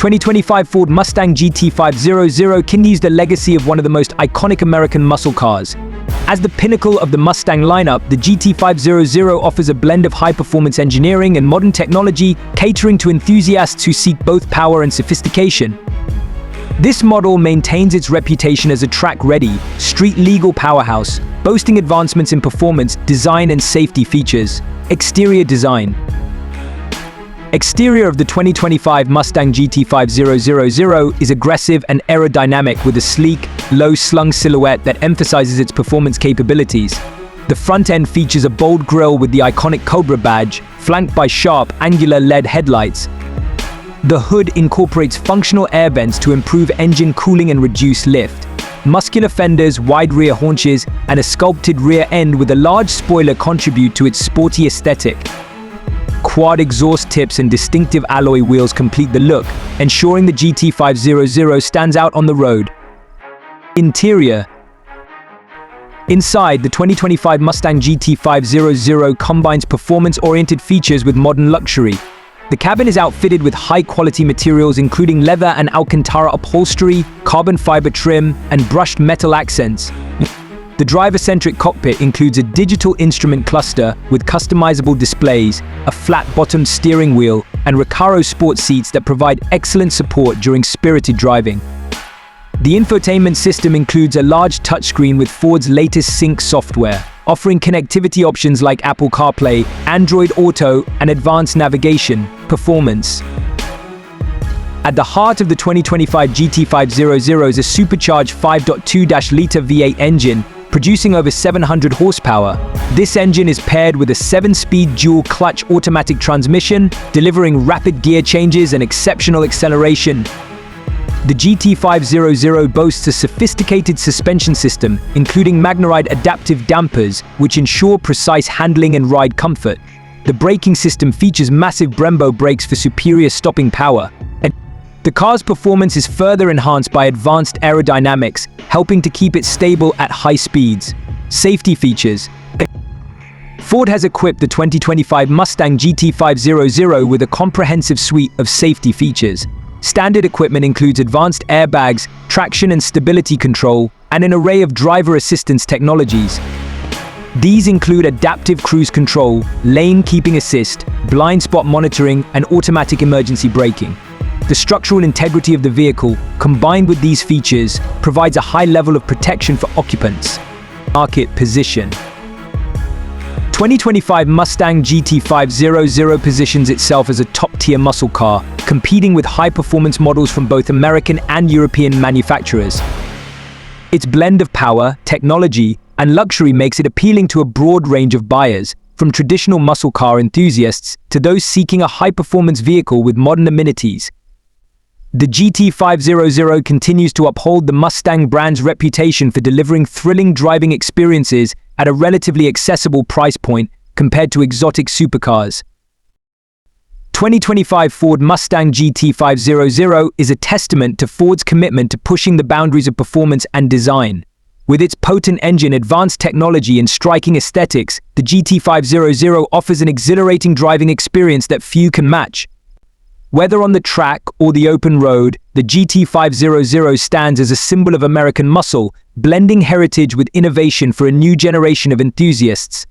2025 Ford Mustang GT500 continues the legacy of one of the most iconic American muscle cars. As the pinnacle of the Mustang lineup, the GT500 offers a blend of high-performance engineering and modern technology, catering to enthusiasts who seek both power and sophistication. This model maintains its reputation as a track-ready, street-legal powerhouse, boasting advancements in performance, design, and safety features. Exterior design. Exterior of the 2025 Mustang GT500 is aggressive and aerodynamic with a sleek, low-slung silhouette that emphasizes its performance capabilities. The front end features a bold grille with the iconic Cobra badge, flanked by sharp, angular LED headlights. The hood incorporates functional air vents to improve engine cooling and reduce lift. Muscular fenders, wide rear haunches, and a sculpted rear end with a large spoiler contribute to its sporty aesthetic. Quad exhaust tips and distinctive alloy wheels complete the look, ensuring the GT500 stands out on the road. Interior. Inside, the 2025 Mustang GT500 combines performance-oriented features with modern luxury. The cabin is outfitted with high-quality materials including leather and Alcantara upholstery, carbon fiber trim, and brushed metal accents. The driver-centric cockpit includes a digital instrument cluster with customizable displays, a flat-bottomed steering wheel, and Recaro sport seats that provide excellent support during spirited driving. The infotainment system includes a large touchscreen with Ford's latest Sync software, offering connectivity options like Apple CarPlay, Android Auto, and advanced navigation. Performance. At the heart of the 2025 GT500 is a supercharged 5.2-liter V8 engine, producing over 700 horsepower. This engine is paired with a 7-speed dual-clutch automatic transmission, delivering rapid gear changes and exceptional acceleration. The GT500 boasts a sophisticated suspension system, including Magneride adaptive dampers, which ensure precise handling and ride comfort. The braking system features massive Brembo brakes for superior stopping power. The car's performance is further enhanced by advanced aerodynamics, helping to keep it stable at high speeds. Safety features. Ford has equipped the 2025 Mustang GT500 with a comprehensive suite of safety features. Standard equipment includes advanced airbags, traction and stability control, and an array of driver assistance technologies. These include adaptive cruise control, lane keeping assist, blind spot monitoring, and automatic emergency braking. The structural integrity of the vehicle, combined with these features, provides a high level of protection for occupants. Market position. 2025 Mustang GT500 positions itself as a top-tier muscle car, competing with high-performance models from both American and European manufacturers. Its blend of power, technology, and luxury makes it appealing to a broad range of buyers, from traditional muscle car enthusiasts to those seeking a high-performance vehicle with modern amenities. The GT500 continues to uphold the Mustang brand's reputation for delivering thrilling driving experiences at a relatively accessible price point compared to exotic supercars. 2025 Ford Mustang GT500 is a testament to Ford's commitment to pushing the boundaries of performance and design. With its potent engine, advanced technology, and striking aesthetics, the GT500 offers an exhilarating driving experience that few can match. Whether on the track or the open road, the GT500 stands as a symbol of American muscle, blending heritage with innovation for a new generation of enthusiasts.